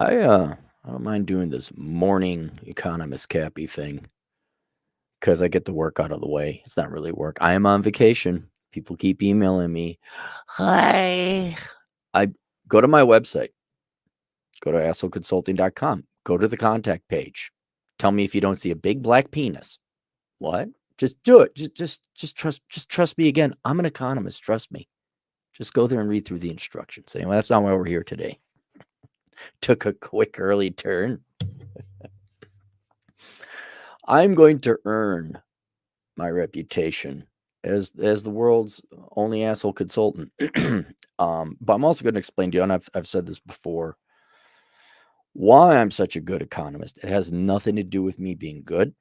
I don't mind doing this morning economist cappy thing because I get the work out of the way. It's not really work. I am on vacation. People keep emailing me. Hi. I go to my website. Go to assholeconsulting.com. Go to the contact page. Tell me if you don't see a big black penis. What? Just do it. Just trust me again. I'm an economist. Trust me. Just go there and read through the instructions. Anyway, that's not why we're here today. Took a quick early turn. I'm going to earn my reputation as the world's only asshole consultant. But I'm also going to explain to you, and I've said this before, why I'm such a good economist. It has nothing to do with me being good.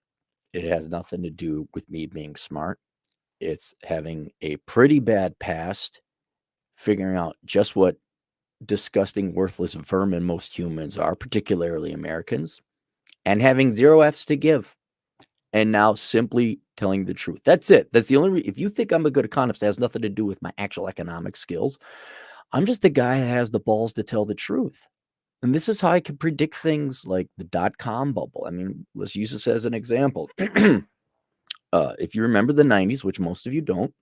It has nothing to do with me being smart. It's having a pretty bad past, figuring out just what disgusting, worthless vermin most humans are, particularly Americans, and having zero F's to give. And now simply telling the truth. That's it. That's the only if you think I'm a good economist, it has nothing to do with my actual economic skills. I'm just the guy that has the balls to tell the truth. And this is how I can predict things like the dot-com bubble. I mean, let's use this as an example. If you remember the 90s, which most of you don't,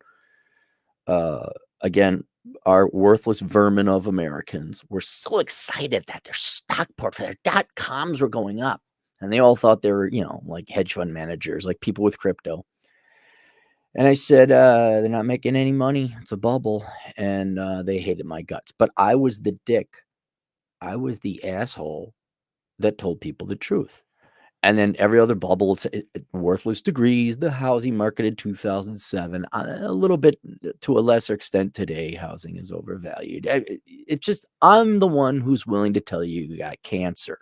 again, our worthless vermin of Americans were so excited that their stock portfolio, their dot-coms were going up. And they all thought they were, like hedge fund managers, like people with crypto. And I said, they're not making any money. It's a bubble. And they hated my guts. But I was the dick. I was the asshole that told people the truth. And then every other bubble, it's worthless degrees, the housing market in 2007, a little bit to a lesser extent today, housing is overvalued. It's just, I'm the one who's willing to tell you got cancer.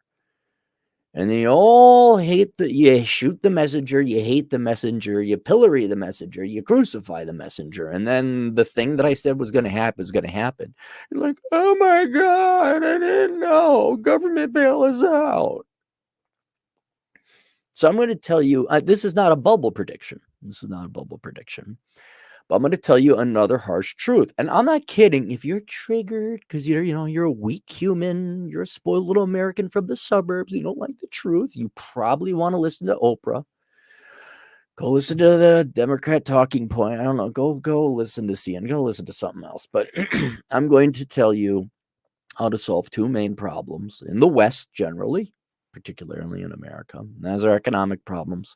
And then you all you shoot the messenger, you hate the messenger, you pillory the messenger, you crucify the messenger. And then the thing that I said was going to happen is going to happen. You're like, oh my God, I didn't know. Government bail us out. So I'm going to tell you, this is not a bubble prediction. This is not a bubble prediction. But I'm going to tell you another harsh truth. And I'm not kidding. If you're triggered because you're a weak human, you're a spoiled little American from the suburbs, you don't like the truth, you probably want to listen to Oprah. Go listen to the Democrat talking point. I don't know. Go listen to CNN. Go listen to something else. But I'm going to tell you how to solve two main problems in the West generally, particularly in America. And those are economic problems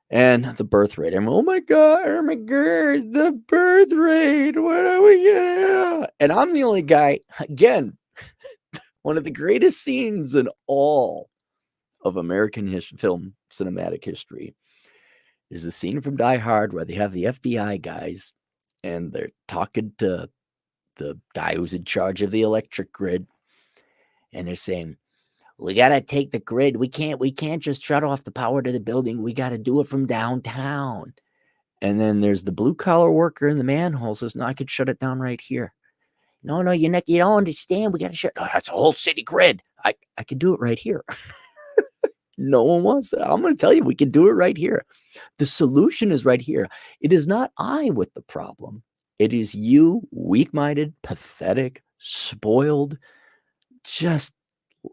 and the birth rate. Oh my God, the birth rate. What are we gonna? And I'm the only guy, again, one of the greatest scenes in all of American film cinematic history is the scene from Die Hard where they have the FBI guys and they're talking to the guy who's in charge of the electric grid, and they're saying, we gotta take the grid. We can't just shut off the power to the building. We gotta do it from downtown. And then there's the blue collar worker in the manhole says, no, I could shut it down right here. No, you don't understand. We gotta shut. Oh, that's a whole city grid. I could do it right here. No one wants that. I'm gonna tell you, we can do it right here. The solution is right here. It is not I with the problem. It is you, weak-minded, pathetic, spoiled, just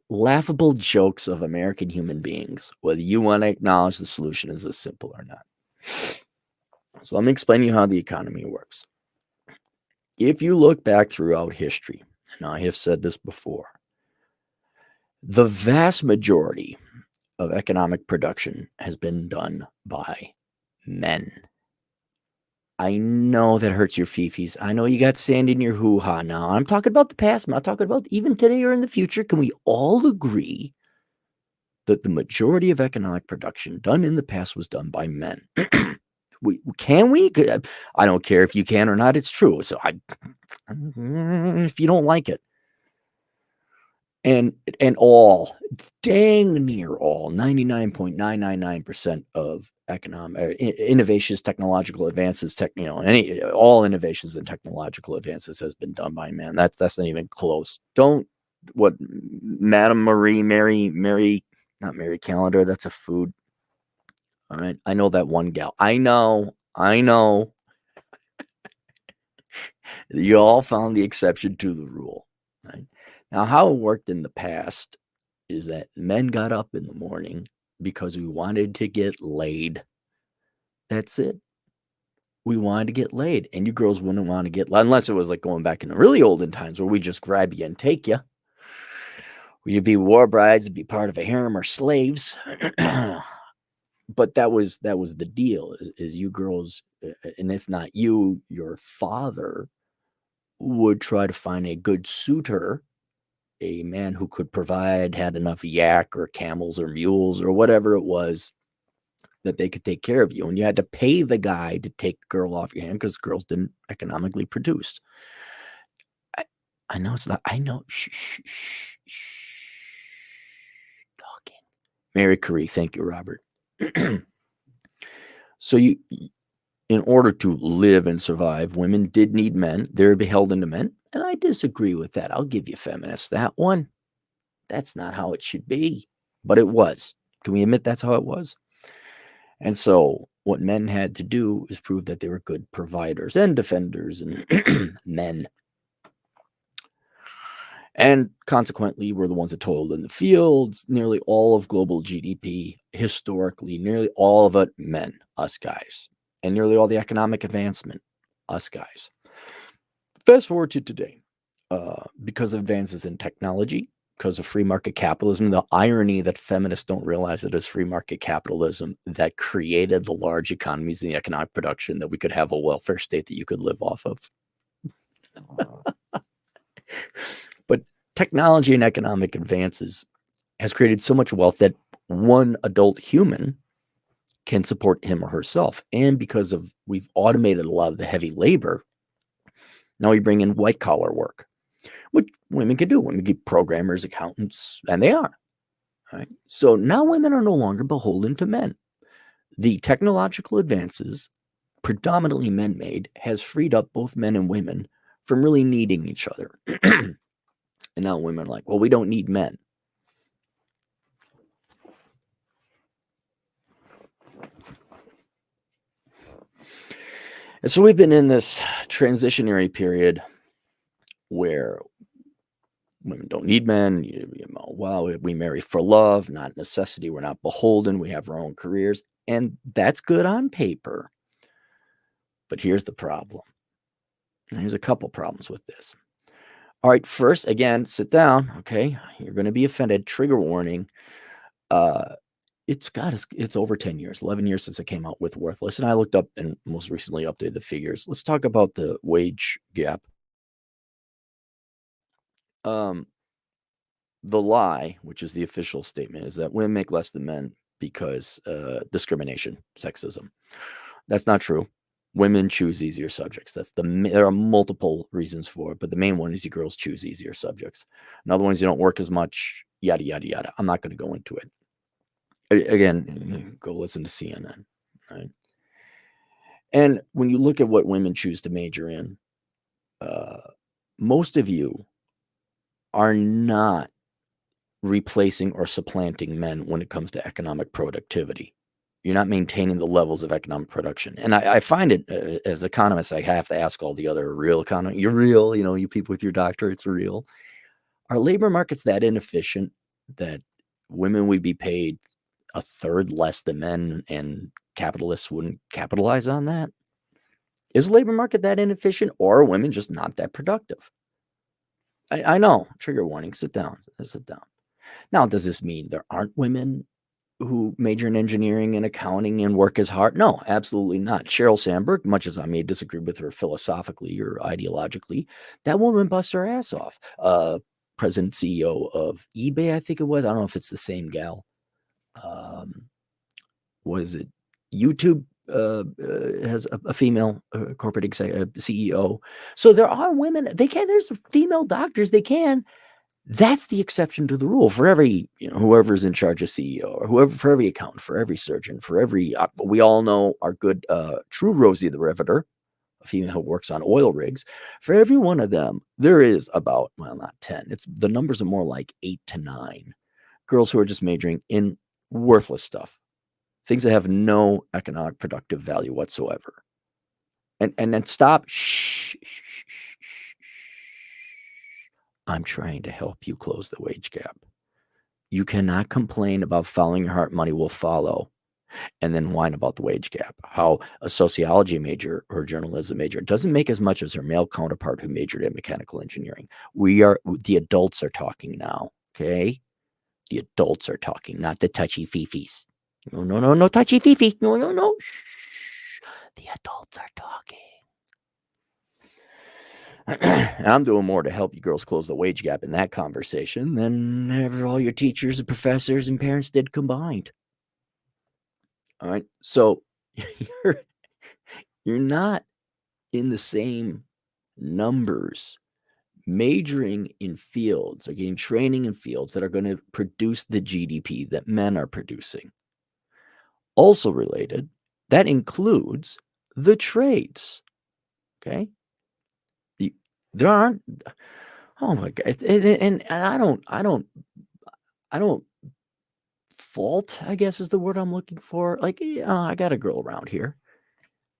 laughable jokes of American human beings, whether you want to acknowledge the solution is as simple or not. So let me explain to you how the economy works. If you look back throughout history, and I have said this before, the vast majority of economic production has been done by men. I know that hurts your fifis. I know you got sand in your hoo-ha now. I'm talking about the past. I'm not talking about even today or in the future. Can we all agree that the majority of economic production done in the past was done by men? Can we? I don't care if you can or not. It's true. So if you don't like it, and all, dang near all, 99.999% of economic innovations, technological advances, all innovations and technological advances has been done by men. That's not even close. Madame Mary, not Mary Calendar. That's a food. All right, I know that one gal. I know. You all found the exception to the rule. Right? Now, how it worked in the past is that men got up in the morning because we wanted to get laid. That's it. We wanted to get laid, and you girls wouldn't want to get laid unless it was like going back in the really olden times where we just grab you and take you. You'd be war brides, be part of a harem or slaves. But that was the deal is you girls, and if not you, your father would try to find a good suitor, a man who could provide, had enough yak or camels or mules or whatever it was that they could take care of you. And you had to pay the guy to take a girl off your hand because girls didn't economically produce. I, I know it's not, I know. Shh, shh, shh, shh. Talking. Mary Curie. Thank you, Robert. So in order to live and survive, women did need men. They're beholden to men. And I disagree with that. I'll give you feminists that one. That's not how it should be. But it was. Can we admit that's how it was? And so what men had to do is prove that they were good providers and defenders and men. And consequently, we're the ones that toiled in the fields. Nearly all of global GDP, historically, nearly all of it, men, us guys. And nearly all the economic advancement, us guys. Fast forward to today. Because of advances in technology, because of free market capitalism, the irony that feminists don't realize that it's free market capitalism that created the large economies and the economic production that we could have a welfare state that you could live off of. But technology and economic advances has created so much wealth that one adult human can support him or herself. And because of we've automated a lot of the heavy labor, now we bring in white collar work, which women can do. Women can be programmers, accountants, and they are. Right? So now women are no longer beholden to men. The technological advances, predominantly men made, has freed up both men and women from really needing each other. And now women are like, well, we don't need men. And so we've been in this transitionary period where women don't need men. Well, we marry for love, not necessity. We're not beholden. We have our own careers. And that's good on paper. But here's the problem. And here's a couple problems with this. All right, first, again, sit down. Okay, you're going to be offended. Trigger warning. It's over 10 years, 11 years since it came out with Worthless. And I looked up and most recently updated the figures. Let's talk about the wage gap. The lie, which is the official statement, is that women make less than men because discrimination, sexism. That's not true. Women choose easier subjects. There are multiple reasons for it, but the main one is you girls choose easier subjects. Another one is you don't work as much, yada, yada, yada. I'm not going to go into it. Again, go listen to CNN, right? And when you look at what women choose to major in, most of you are not replacing or supplanting men when it comes to economic productivity. You're not maintaining the levels of economic production. And I find it, as economists, I have to ask all the other real economists, you're real, you people with your doctorates are real. Are labor markets that inefficient that women would be paid a third less than men and capitalists wouldn't capitalize on that? Is the labor market that inefficient, or are women just not that productive? I know, trigger warning, sit down. Now, does this mean there aren't women who major in engineering and accounting and work as hard? No, absolutely not. Sheryl Sandberg, much as I may disagree with her philosophically or ideologically, that woman busts her ass off. President CEO of eBay, I think it was. I don't know if it's the same gal. Was it YouTube? Has a female corporate CEO. So there are women. They can. There's female doctors. They can. That's the exception to the rule. For every whoever's in charge of CEO, or whoever, for every accountant, for every surgeon, for every we all know our good true Rosie the Riveter, a female who works on oil rigs. For every one of them, there is about, well, not 10. It's the numbers are more like 8 to 9 girls who are just majoring in worthless stuff, things that have no economic productive value whatsoever. And then stop. Shh. I'm trying to help you close the wage gap. You cannot complain about following your heart, money will follow, and then whine about the wage gap. How a sociology major or journalism major doesn't make as much as their male counterpart who majored in mechanical engineering. The adults are talking now, okay? The adults are talking, not the touchy fifis. No, no, no, no touchy fifi. No, no, no. Shh. The adults are talking. And I'm doing more to help you girls close the wage gap in that conversation than ever all your teachers and professors and parents did combined. All right. So you're you're not in the same numbers majoring in fields or getting training in fields that are going to produce the GDP that men are producing. Also related, that includes the trades. Okay. There aren't, oh my God. And I don't fault, I guess is the word I'm looking for. Like, I got a girl around here.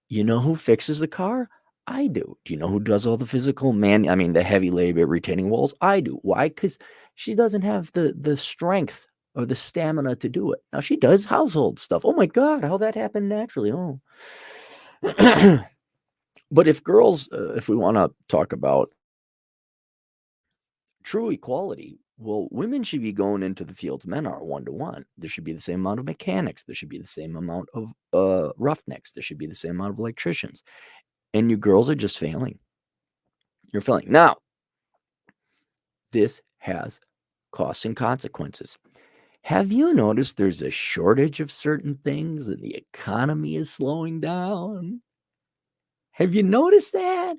You know who fixes the car? I do. Do you know who does all the physical the heavy labor retaining walls? I do. Why? Because she doesn't have the strength or the stamina to do it. Now she does household stuff. Oh my God, how that happened naturally. Oh. But if we want to talk about true equality, well, women should be going into the fields men are 1-to-1. There should be the same amount of mechanics. There should be the same amount of roughnecks. There should be the same amount of electricians. And you girls are just failing. You're failing. Now, this has costs and consequences. Have you noticed there's a shortage of certain things and the economy is slowing down? Have you noticed that?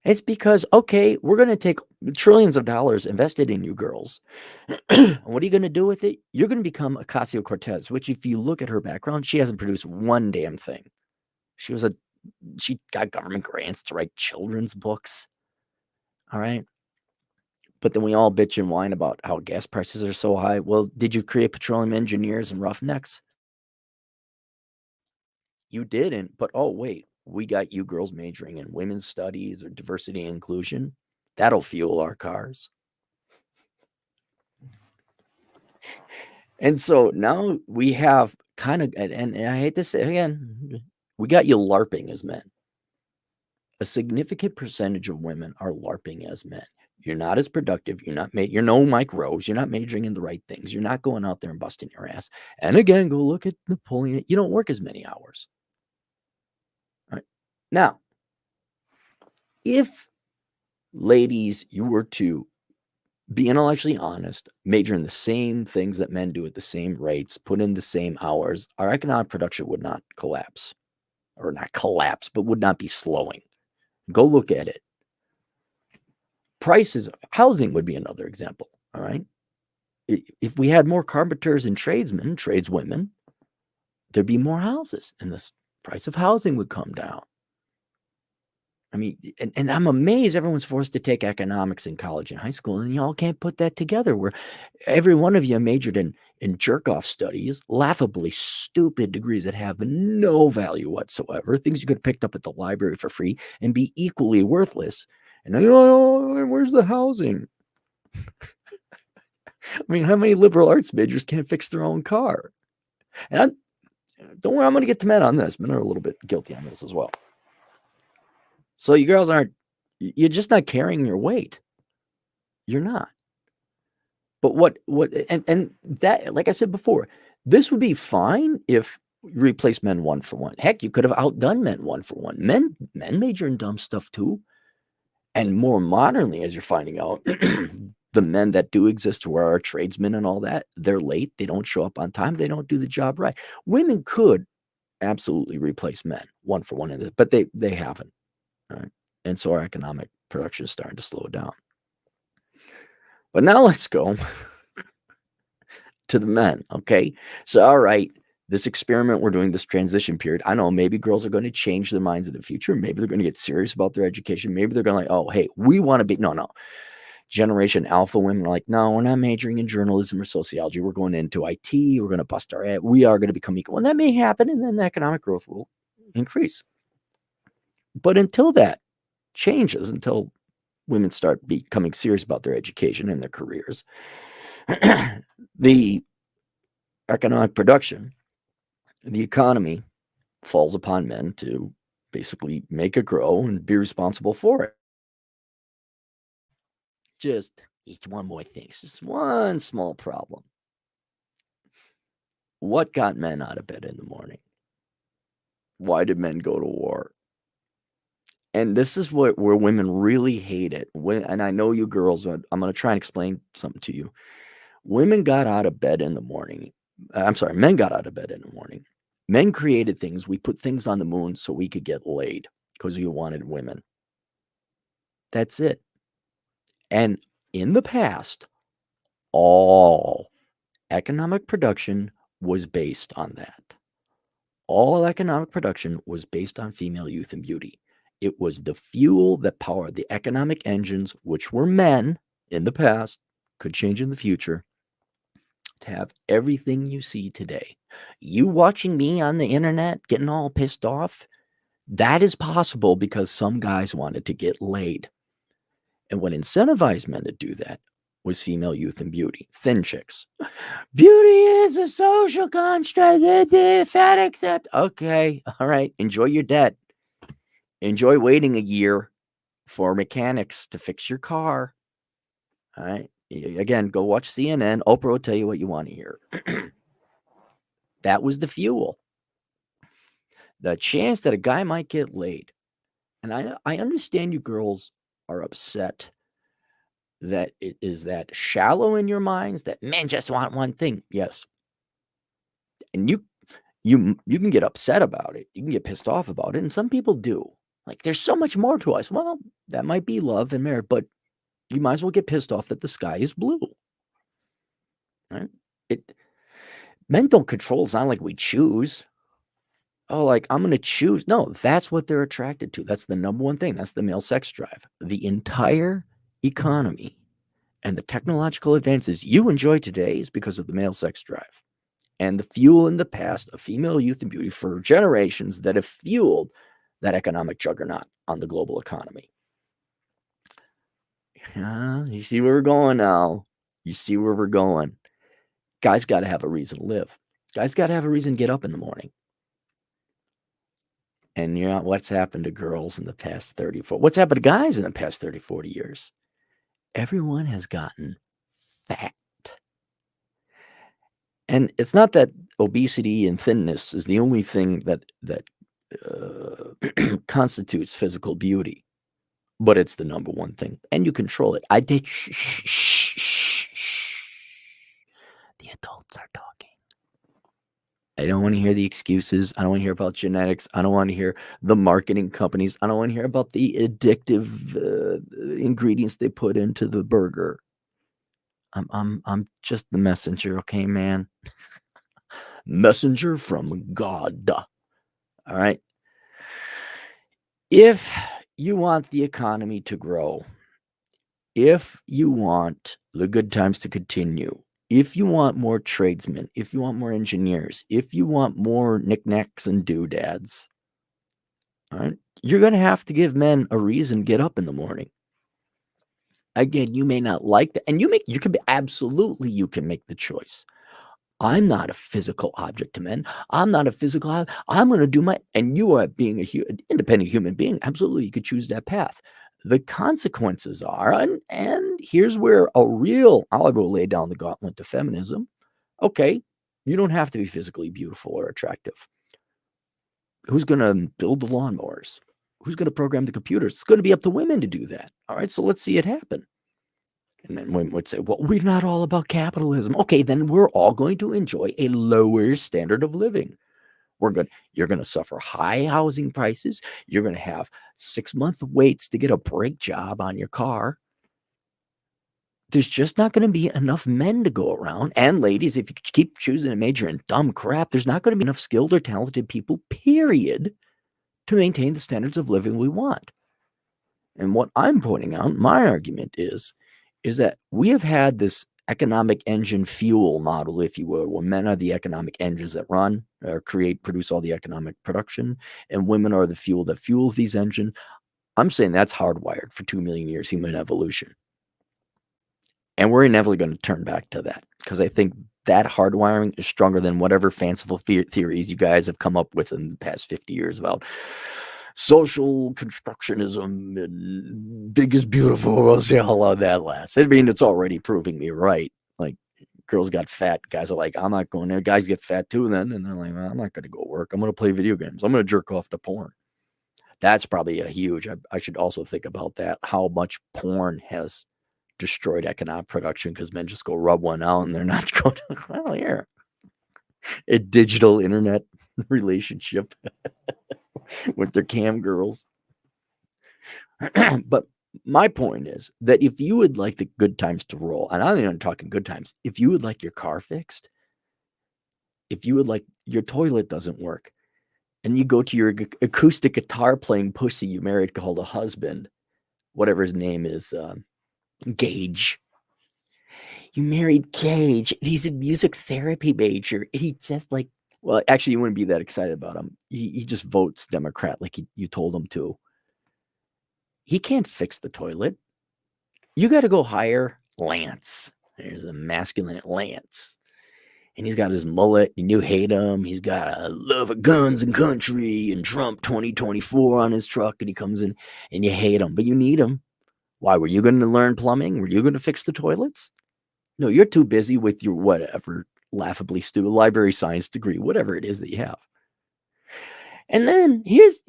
It's because, okay, we're going to take trillions of dollars invested in you girls. What are you going to do with it? You're going to become Ocasio-Cortez, which if you look at her background, she hasn't produced one damn thing. She got government grants to write children's books. All right. But then we all bitch and whine about how gas prices are so high. Well, did you create petroleum engineers and roughnecks? You didn't. But oh, wait, we got you girls majoring in women's studies or diversity and inclusion. That'll fuel our cars. And so now we have kind of, and I hate to say again, we got you LARPing as men. A significant percentage of women are LARPing as men. You're not as productive. You're no Mike Rose. You're not majoring in the right things. You're not going out there and busting your ass. And again, go look at Napoleon. You don't work as many hours. All right. Now, if ladies, you were to be intellectually honest, major in the same things that men do at the same rates, put in the same hours, our economic production would not collapse. Or not collapse, but would not be slowing. Go look at it. Prices, housing would be another example. All right. If we had more carpenters and tradeswomen, there'd be more houses and the price of housing would come down. I mean, and I'm amazed everyone's forced to take economics in college and high school, and y'all can't put that together. Where every one of you majored in jerk-off studies, laughably stupid degrees that have no value whatsoever, things you could have picked up at the library for free and be equally worthless. And where's the housing? I mean, how many liberal arts majors can't fix their own car? And don't worry, I'm going to get to men on this. Men are a little bit guilty on this as well. So you girls you're just not carrying your weight. You're not. But and that, like I said before, this would be fine if you replace men 1-for-1. Heck, you could have outdone men 1-for-1. Men major in dumb stuff too. And more modernly, as you're finding out, the men that do exist who are tradesmen and all that, they're late. They don't show up on time. They don't do the job right. Women could absolutely replace men 1-for-1 in this, but they haven't. Right? And so our economic production is starting to slow down. But now let's go to the men, okay? So, all right, this experiment we're doing, this transition period, I know maybe girls are going to change their minds in the future. Maybe they're going to get serious about their education. Maybe they're going to oh, hey, we want to be, no. Generation Alpha women are like, no, we're not majoring in journalism or sociology. We're going into IT. We're going to bust our ass. We are going to become equal. And that may happen, and then the economic growth will increase. But until that changes, until women start becoming serious about their education and their careers, the economic production, the economy falls upon men to basically make it grow and be responsible for it. Just one more thing. It's just one small problem. What got men out of bed in the morning? Why did men go to war? And this is where women really hate it. And I know you girls, I'm going to try and explain something to you. Women got out of bed in the morning. I'm sorry, men got out of bed in the morning. Men created things. We put things on the moon so we could get laid because we wanted women. That's it. And in the past, all economic production was based on that. All economic production was based on female youth and beauty. It was the fuel that powered the economic engines, which were men in the past, could change in the future, to have everything you see today. You watching me on the internet getting all pissed off, that is possible because some guys wanted to get laid. And what incentivized men to do that was female youth and beauty, thin chicks. Beauty is a social construct. Fat accept. Okay, all right. Enjoy your debt. Enjoy waiting a year for mechanics to fix your car. All right. Again, go watch CNN. Oprah will tell you what you want to hear. That was the fuel. The chance that a guy might get laid. And I understand you girls are upset that it is that shallow in your minds that men just want one thing. Yes. And you can get upset about it. You can get pissed off about it. And some people do. Like, there's so much more to us. Well, that might be love and marriage, but you might as well get pissed off that the sky is blue. Right? Men don't control. It's not like we choose. Oh, like, I'm going to choose. No, that's what they're attracted to. That's the number one thing. That's the male sex drive. The entire economy and the technological advances you enjoy today is because of the male sex drive and the fuel in the past of female youth and beauty for generations that have fueled that economic juggernaut on the global economy. You see where we're going now. You see where we're going. Guys got to have a reason to live. Guys got to have a reason to get up in the morning. And you know what's happened to girls in the past 30, 40, what's happened to guys in the past 30, 40 years? Everyone has gotten fat. And it's not that obesity and thinness is the only thing that constitutes physical beauty, but it's the number one thing, and you control it. I did. Shh. The adults are talking. I don't want to hear the excuses. I don't want to hear about genetics. I don't want to hear the marketing companies. I don't want to hear about the addictive ingredients they put into the burger. I'm just the messenger, okay, man? Messenger from God. All right. If you want the economy to grow, if you want the good times to continue, if you want more tradesmen, if you want more engineers, if you want more knickknacks and doodads, all right, you're going to have to give men a reason to get up in the morning. Again, you may not like that, and you can make the choice. I'm not a physical object to men. I'm not a physical. I'm going to do my. And you are being independent human being. Absolutely, you could choose that path. The consequences are, and here's where I'll go lay down the gauntlet to feminism. Okay, you don't have to be physically beautiful or attractive. Who's going to build the lawnmowers? Who's going to program the computers? It's going to be up to women to do that. All right, so let's see it happen. And then women would say, well, we're not all about capitalism. Okay, then we're all going to enjoy a lower standard of living. You're going to suffer high housing prices. You're going to have 6-month waits to get a brake job on your car. There's just not going to be enough men to go around. And ladies, if you keep choosing to major in dumb crap, there's not going to be enough skilled or talented people, period, to maintain the standards of living we want. And what I'm pointing out, my argument is that we have had this economic engine fuel model, if you will, where men are the economic engines that run or produce all the economic production, and women are the fuel that fuels these engines. I'm saying that's hardwired for 2 million years human evolution. And we're inevitably going to turn back to that because I think that hardwiring is stronger than whatever fanciful theories you guys have come up with in the past 50 years about social constructionism and big is beautiful. We'll see how long that lasts. I mean, it's already proving me right. Like, girls got fat. Guys are like, I'm not going there. Guys get fat too then. And they're like, well, I'm not going to go work. I'm going to play video games. I'm going to jerk off to porn. That's probably a huge, I should also think about that, how much porn has destroyed economic production because men just go rub one out and they're not going to, well, here, a digital internet relationship with their cam girls. But my point is that if you would like the good times to roll, and I'm not even talking good times, if you would like your car fixed, if you would like your toilet doesn't work, and you go to your acoustic guitar playing pussy you married called a husband, whatever his name is, Gage. You married Gage. He's a music therapy major. He just like, well, actually, you wouldn't be that excited about him. He just votes Democrat like you told him to. He can't fix the toilet. You got to go hire Lance. There's a masculine Lance. And he's got his mullet, and you hate him. He's got a love of guns and country and Trump 2024 on his truck, and he comes in, and you hate him, but you need him. Why? Were you going to learn plumbing? Were you going to fix the toilets? No, you're too busy with your whatever laughably stupid library science degree, whatever it is that you have. And then here's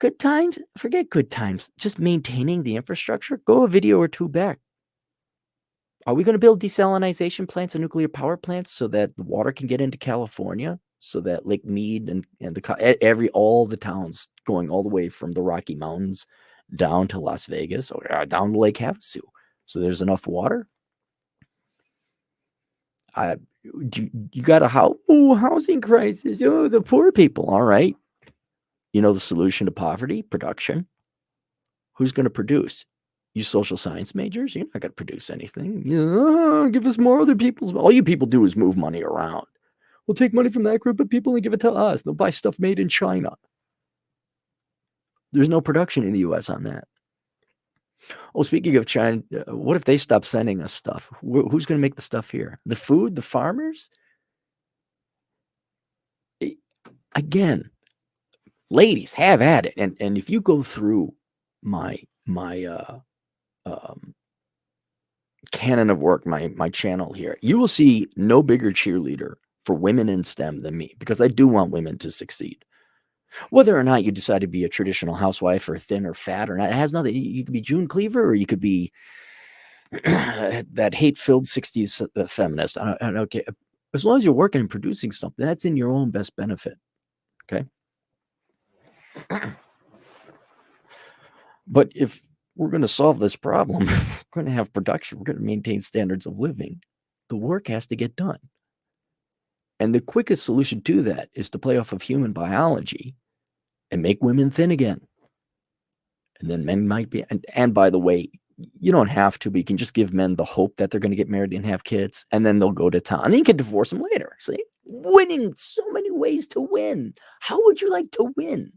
good times. Forget good times. Just maintaining the infrastructure. Go a video or two back. Are we going to build desalination plants and nuclear power plants so that the water can get into California? So that Lake Mead and all the towns going all the way from the Rocky Mountains down to Las Vegas or down to Lake Havasu. So there's enough water. You got a housing crisis. Oh, the poor people. All right. You know the solution to poverty? Production. Who's going to produce? You social science majors? You're not going to produce anything. Give us more other people's. All you people do is move money around. We'll take money from that group of people and give it to us. They'll buy stuff made in China. There's no production in the U.S. on that. Oh, speaking of China, what if they stop sending us stuff? Who's going to make the stuff here? The food? The farmers? Again, ladies, have at it. And if you go through my canon of work, my channel here, you will see no bigger cheerleader for women in STEM than me, because I do want women to succeed. Whether or not you decide to be a traditional housewife or thin or fat or not, it has nothing. You could be June Cleaver, or you could be that hate-filled 60s feminist. I don't care. As long as you're working and producing something, that's in your own best benefit. Okay. But if we're going to solve this problem, we're going to have production, we're going to maintain standards of living, the work has to get done. And the quickest solution to that is to play off of human biology and make women thin again. And then men might be, and by the way, you don't have to, but you can just give men the hope that they're going to get married and have kids, and then they'll go to town. And then you can divorce them later. See? Winning, so many ways to win. How would you like to win?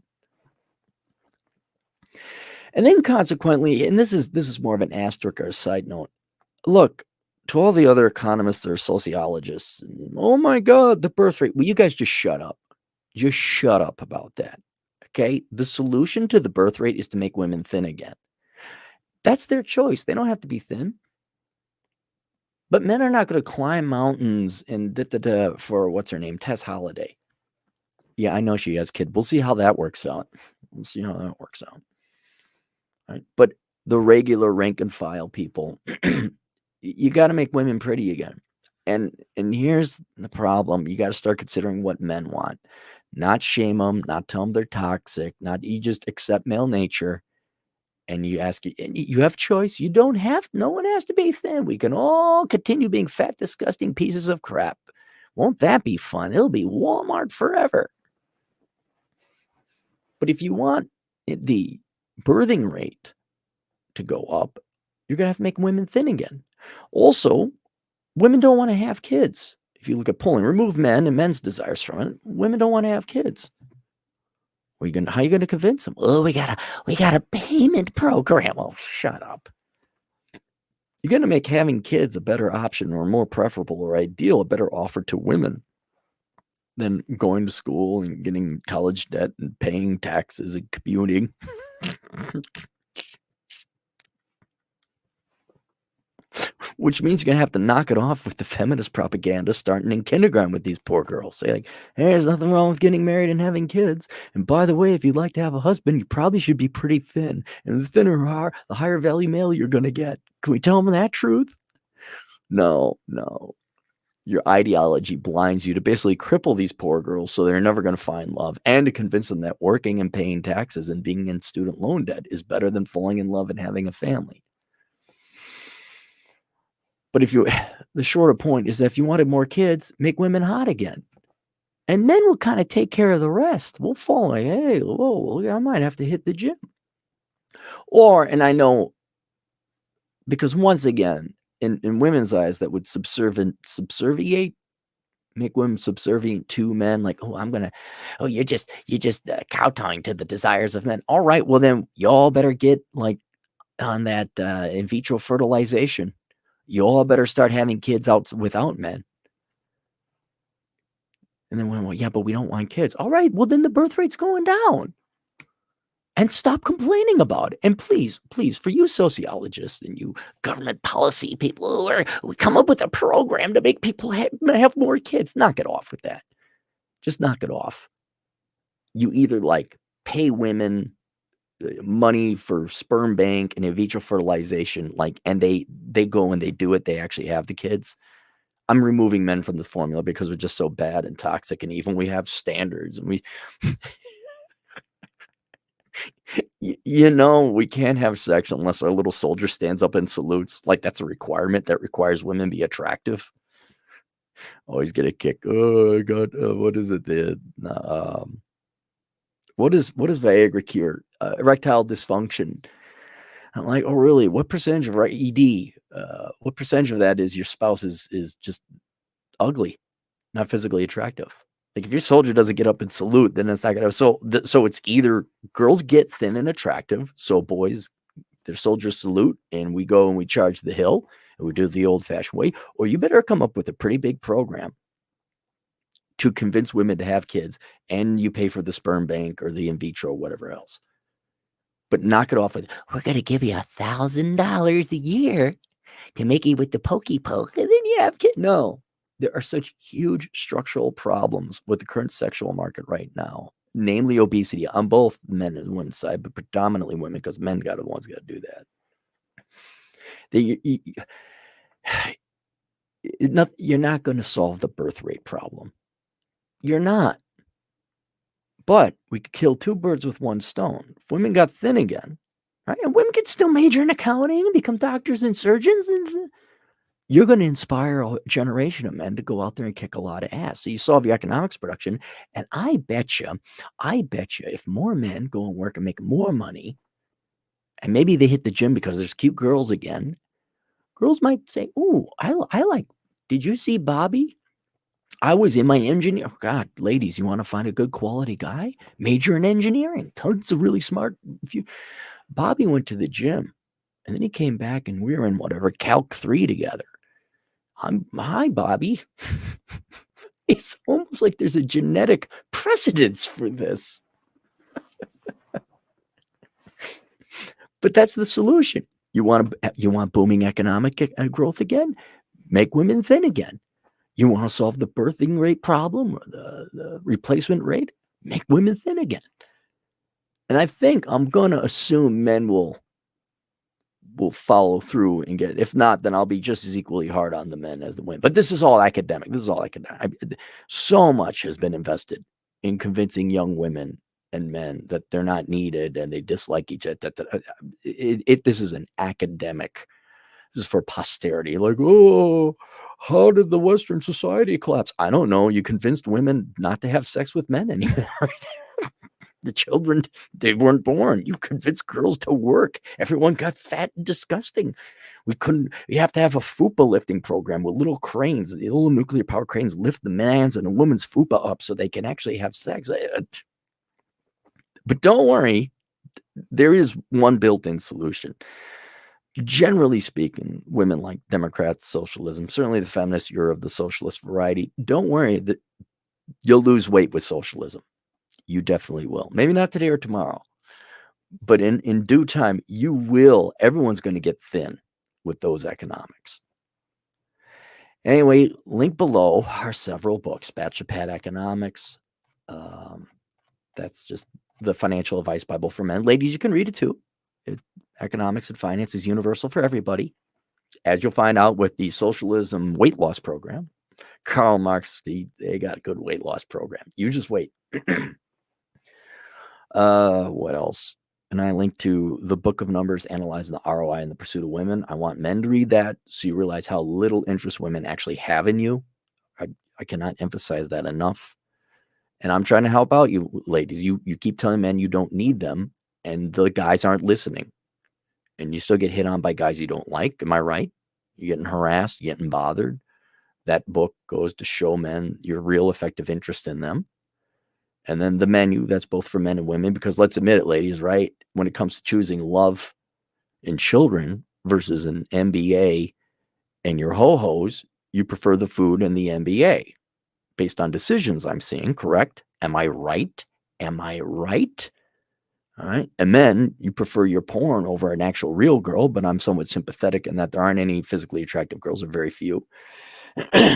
And then consequently, and this is more of an asterisk or a side note, look, to all the other economists or sociologists, oh my God, the birth rate. Well, you guys just shut up. Just shut up about that. Okay? The solution to the birth rate is to make women thin again. That's their choice. They don't have to be thin. But men are not going to climb mountains and for what's her name, Tess Holiday. Yeah, I know she has a kid. We'll see how that works out. We'll see how that works out. Right? But the regular rank and file people, you got to make women pretty again. And here's the problem. You got to start considering what men want. Not shame them, not tell them they're toxic, not you just accept male nature. And you ask, you have choice. You don't have, no one has to be thin. We can all continue being fat, disgusting pieces of crap. Won't that be fun? It'll be Walmart forever. But if you want the birthing rate to go up, you're going to have to make women thin again. Also, women don't want to have kids. If you look at polling, remove men and men's desires from it, women don't want to have kids. How you gonna convince them? Oh, we got a payment program. Oh, shut up. You're gonna make having kids a better option or more preferable or ideal, a better offer to women than going to school and getting college debt and paying taxes and commuting. Which means you're gonna have to knock it off with the feminist propaganda starting in kindergarten with these poor girls. Say like, hey, there's nothing wrong with getting married and having kids. And by the way, if you'd like to have a husband, you probably should be pretty thin. And the thinner you are, the higher value male you're gonna get. Can we tell them that truth? No. Your ideology blinds you to basically cripple these poor girls so they're never going to find love, and to convince them that working and paying taxes and being in student loan debt is better than falling in love and having a family. But the shorter point is that if you wanted more kids, make women hot again. And men will kind of take care of the rest. We'll fall like, hey, whoa, I might have to hit the gym. And I know, because once again, in women's eyes, that would subserviate, make women subservient to men. Like, you're just kowtowing to the desires of men. All right, well then y'all better get like on that in vitro fertilization. You all better start having kids out without men. And then well, yeah, but we don't want kids. All right, well then the birth rate's going down. And stop complaining about it. And please, for you sociologists and you government policy people we come up with a program to make people have more kids, knock it off with that. Just knock it off. You either like pay women money for sperm bank and in vitro fertilization, like, and they go and they do it, they actually have the kids. I'm removing men from the formula because we're just so bad and toxic and evil. We have standards and we we can't have sex unless our little soldier stands up and salutes. Like, that's a requirement that requires women be attractive. Always get a kick. Oh, God, what is it? What is Viagra cure? Erectile dysfunction. I'm like, oh, really? What percentage of ED? What percentage of that is your spouse is just ugly, not physically attractive? Like, if your soldier doesn't get up and salute, then it's not gonna. So it's either girls get thin and attractive, so boys, their soldiers salute, and we go and we charge the hill, and we do it the old-fashioned way, or you better come up with a pretty big program to convince women to have kids, and you pay for the sperm bank or the in vitro, whatever else. But knock it off with, we're gonna give you $1,000 a year to make you with the pokey poke, and then you have kids. No. There are such huge structural problems with the current sexual market right now, namely obesity on both men and women's side, but predominantly women, because men got the ones got to do that. You're not going to solve the birth rate problem. You're not. But we could kill two birds with one stone. If women got thin again, right, and women could still major in accounting and become doctors and surgeons, and you're going to inspire a generation of men to go out there and kick a lot of ass. So you solve your economics production. And I bet you, if more men go and work and make more money, and maybe they hit the gym because there's cute girls again, girls might say, ooh, I like, did you see Bobby? I was in my engineer. Oh, God, ladies, you want to find a good quality guy? Major in engineering. Tons of really smart. Bobby went to the gym, and then he came back, and we were in whatever, Calc 3 together. Hi, Bobby. It's almost like there's a genetic precedence for this. But that's the solution. You want booming economic growth again? Make women thin again. You want to solve the birthing rate problem or the replacement rate? Make women thin again. And I think I'm going to assume men will follow through and get it. If not, then I'll be just as equally hard on the men as the women. But this is all academic. So much has been invested in convincing young women and men that they're not needed and they dislike each other. This is an academic. This is for posterity. Like, oh, how did the Western society collapse? I don't know. You convinced women not to have sex with men anymore. The children, they weren't born. You convinced girls to work. Everyone got fat and disgusting. We have to have a fupa lifting program with little cranes, the little nuclear power cranes lift the man's and a woman's fupa up so they can actually have sex. But don't worry, there is one built-in solution. Generally speaking, women like Democrats, socialism, certainly the feminists, you're of the socialist variety. Don't worry that you'll lose weight with socialism. You definitely will. Maybe not today or tomorrow, but in due time, you will. Everyone's going to get thin with those economics. Anyway, link below are several books. Bachelor Pad Economics. That's just the financial advice Bible for men. Ladies, you can read it too. Economics and finance is universal for everybody. As you'll find out with the socialism weight loss program, Karl Marx, they got a good weight loss program. You just wait. What else? And I linked to the Book of Numbers, Analyzing the ROI in the Pursuit of Women. I want men to read that so you realize how little interest women actually have in you. I cannot emphasize that enough. And I'm trying to help out you ladies. You keep telling men you don't need them, and the guys aren't listening. And you still get hit on by guys you don't like. Am I right? You're getting harassed, you're getting bothered. That book goes to show men your real effective interest in them. And then the menu, that's both for men and women, because let's admit it, ladies, right? When it comes to choosing love in children versus an MBA and your ho-hos, you prefer the food and the MBA based on decisions I'm seeing, correct? Am I right? Am I right? All right. And men, you prefer your porn over an actual real girl, but I'm somewhat sympathetic in that there aren't any physically attractive girls, or very few.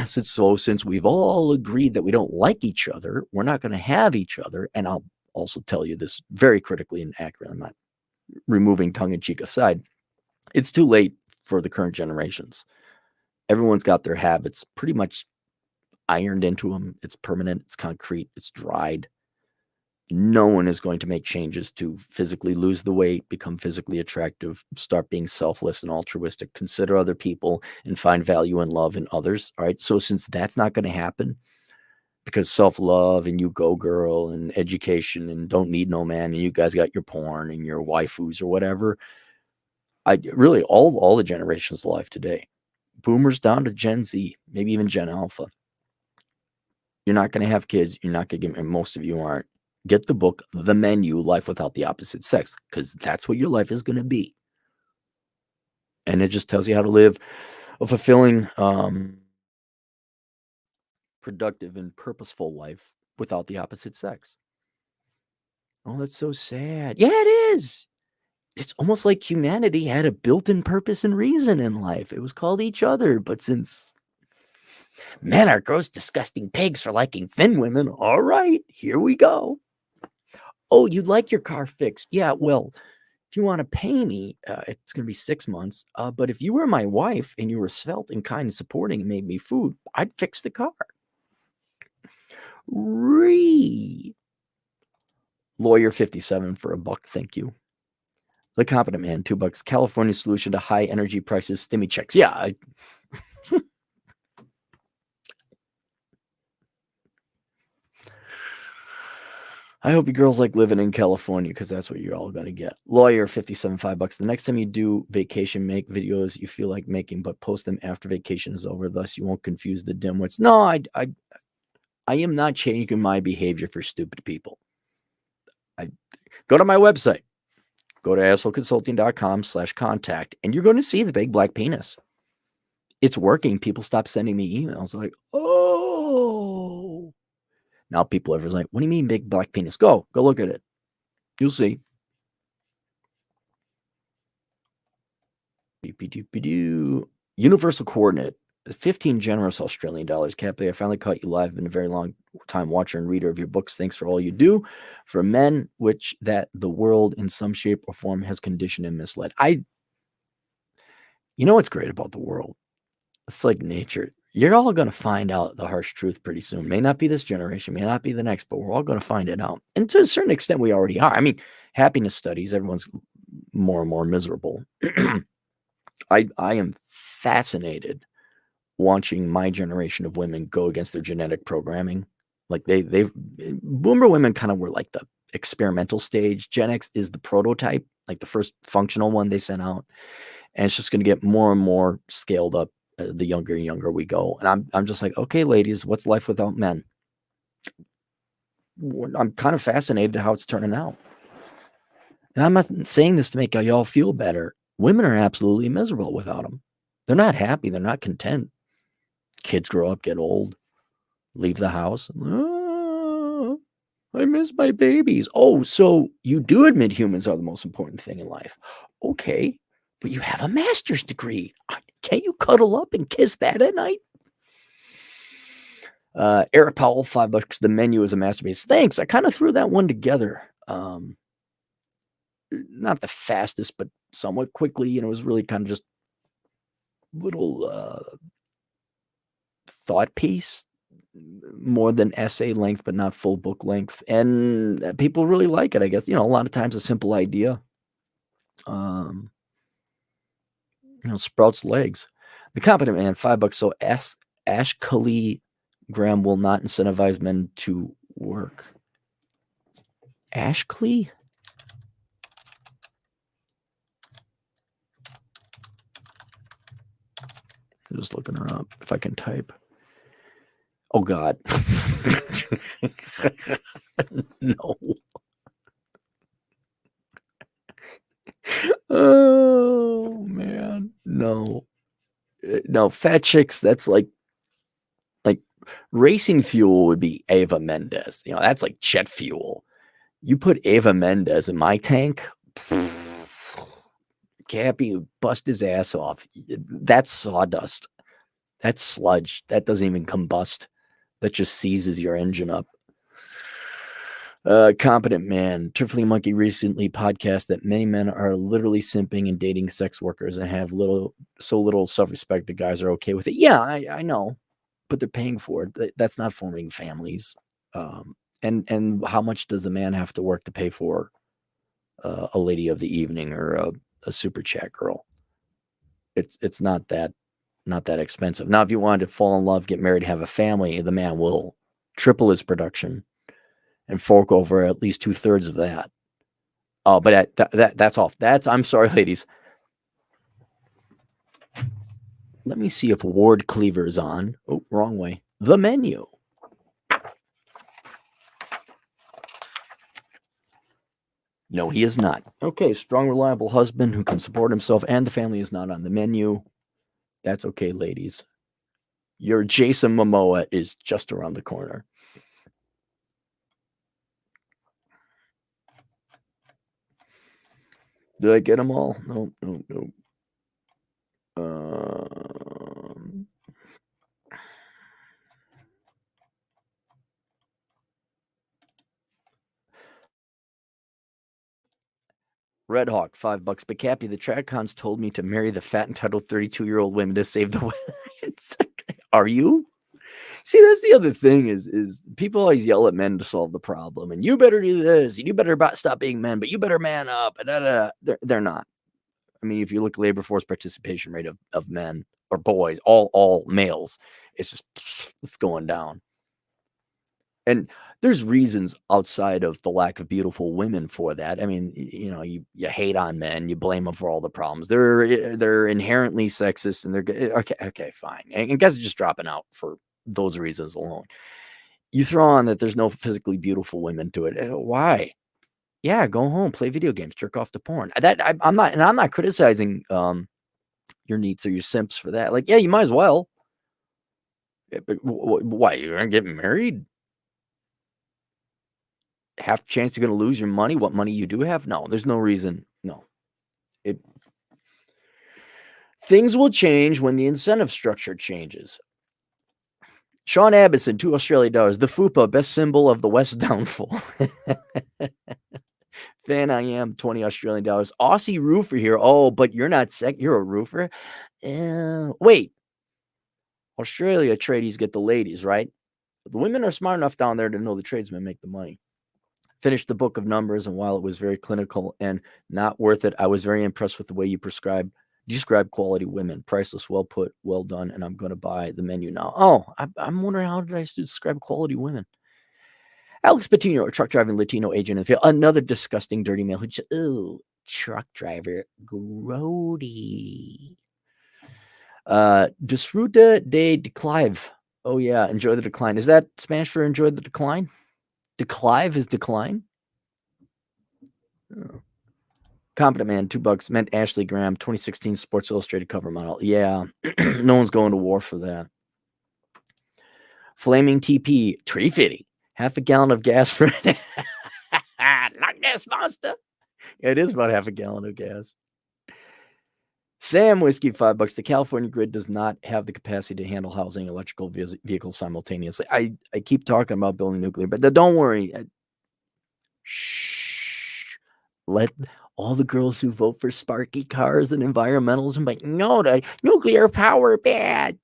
Since we've all agreed that we don't like each other, we're not going to have each other. And I'll also tell you this very critically and accurately. I'm not removing tongue-in-cheek aside. It's too late for the current generations. Everyone's got their habits pretty much ironed into them. It's permanent. It's concrete. It's dried. No one is going to make changes to physically lose the weight, become physically attractive, start being selfless and altruistic, consider other people, and find value and love in others. All right. So since that's not going to happen, because self-love and you go girl and education and don't need no man, and you guys got your porn and your waifus or whatever, I really all the generations alive today, boomers down to Gen Z, maybe even Gen Alpha. You're not going to have kids. You're not going to get, and most of you aren't. Get the book, The Menu, Life Without the Opposite Sex, because that's what your life is going to be. And it just tells you how to live a fulfilling, productive, and purposeful life without the opposite sex. Oh, that's so sad. Yeah, it is. It's almost like humanity had a built-in purpose and reason in life. It was called each other. But since men are gross, disgusting pigs for liking thin women, all right, here we go. Oh, you'd like your car fixed? Yeah, well, if you want to pay me, it's going to be 6 months. But if you were my wife and you were svelte and kind and supporting and made me food, I'd fix the car. Lawyer 57 for $1, thank you. The Competent Man, $2. California solution to high energy prices, stimmy checks. Yeah. I hope you girls like living in California, because that's what you're all going to get. Lawyer 57, $5. The next time you do vacation, make videos you feel like making, but post them after vacation is over. Thus, you won't confuse the dimwits. No, I am not changing my behavior for stupid people. Go to my website. Go to assholeconsulting.com/contact, and you're going to see the big black penis. It's working. People stop sending me emails like, oh. Now people are like, what do you mean big black penis? Go look at it. You'll see. Universal coordinate, 15 generous Australian dollars. Cappy, I finally caught you live. Been a very long time watcher and reader of your books. Thanks for all you do for men, which that the world in some shape or form has conditioned and misled. You know what's great about the world? It's like nature. You're all going to find out the harsh truth pretty soon. May not be this generation, may not be the next, but we're all going to find it out. And to a certain extent, we already are. I mean, happiness studies, everyone's more and more miserable. I am fascinated watching my generation of women go against their genetic programming. Like boomer women kind of were like the experimental stage. Gen X is the prototype, like the first functional one they sent out. And it's just going to get more and more scaled up the younger and younger we go. And I'm just like, okay, ladies, what's life without men? I'm kind of fascinated how it's turning out. And I'm not saying this to make y'all feel better. Women are absolutely miserable without them. They're not happy. They're not content. Kids grow up, get old, leave the house. "Ah, I miss my babies." Oh, so you do admit humans are the most important thing in life. Okay, but you have a master's degree. Can't you cuddle up and kiss that at night? Eric Powell, $5. The menu is a masterpiece. Thanks. I kind of threw that one together. Not the fastest, but somewhat quickly. It was really kind of just little thought piece, more than essay length, but not full book length. And people really like it, I guess. A lot of times a simple idea, um, sprouts legs. The Competent Man, $5. So Ash Kali Graham will not incentivize men to work. Ashley? I'm just looking her up if I can type. Oh, God. No. Oh, man. No. No, fat chicks, that's like racing fuel would be Ava Mendes. That's like jet fuel. You put Ava Mendes in my tank, Cappy would bust his ass off. That's sawdust. That's sludge. That doesn't even combust. That just seizes your engine up. Competent Man. Turfling Monkey recently podcast that many men are literally simping and dating sex workers and have so little self-respect that guys are okay with it. Yeah, I know, but they're paying for it. That's not forming families. And how much does a man have to work to pay for a lady of the evening or a super chat girl? It's not that expensive. Now, if you wanted to fall in love, get married, have a family, the man will triple his production and fork over at least 2/3 of that. Oh, but that's off. I'm sorry, ladies. Let me see if Ward Cleaver is on. Oh, wrong way. The menu. No, he is not. Okay, strong, reliable husband who can support himself and the family is not on the menu. That's okay, ladies. Your Jason Momoa is just around the corner. Did I get them all? No. Red Hawk, $5. But Cappy, the TradCons told me to marry the fat, entitled 32-year-old women to save the world. Are you? See, that's the other thing is people always yell at men to solve the problem. And you better do this. And you better stop being men, but you better man up. And they're not. I mean, if you look at labor force participation rate of men or boys, all males, it's going down. And there's reasons outside of the lack of beautiful women for that. I mean, you hate on men, you blame them for all the problems. They're inherently sexist, and they're okay, fine. And guys are just dropping out for those reasons alone. You throw on that there's no physically beautiful women to it. Why? Yeah, go home, play video games, jerk off to porn. I'm not criticizing your needs or your simps for that. Like, yeah, you might as well. But why? You're gonna get married? Half chance you're going to lose your money. What money you do have? No, there's no reason. No. Things will change when the incentive structure changes. Sean Abbotson, $2 The FUPA, best symbol of the West downfall. Fan I am, $20. Aussie roofer here. Oh, but you're not you're a roofer. Wait. Australia tradies get the ladies, right? The women are smart enough down there to know the tradesmen make the money. Finished the book of Numbers, and while it was very clinical and not worth it, I was very impressed with the way you describe quality women. Priceless, well put, well done, and I'm going to buy the menu now. Oh, I'm wondering, how did I describe quality women? Alex Patino, a truck driving Latino agent in the field. Another disgusting, dirty male who truck driver, grody. Disfruta de declive. Oh, yeah, enjoy the decline. Is that Spanish for enjoy the decline? Declive is decline? Oh. Competent Man, $2 meant Ashley Graham, 2016 Sports Illustrated cover model. Yeah, no one's going to war for that. Flaming TP, tree fitty, half a gallon of gas for Loch Ness Monster. It is about half a gallon of gas. Sam Whiskey, $5. The California grid does not have the capacity to handle housing electrical vehicles simultaneously. I keep talking about building nuclear, but don't worry. Shh. Let all the girls who vote for sparky cars and environmentalism, like, no, the nuclear power bad.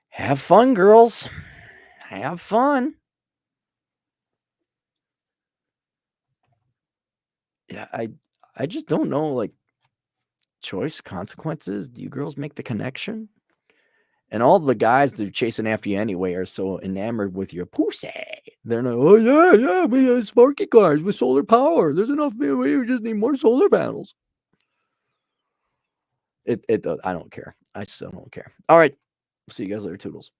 Have fun, girls. Have fun. Yeah, I just don't know, like, choice, consequences. Do you girls make the connection? And all the guys that are chasing after you anyway are so enamored with your pussy. They're like, oh, yeah, we have sparky cars with solar power. There's enough. We just need more solar panels. I don't care. I still don't care. All right. See you guys later, Toodles.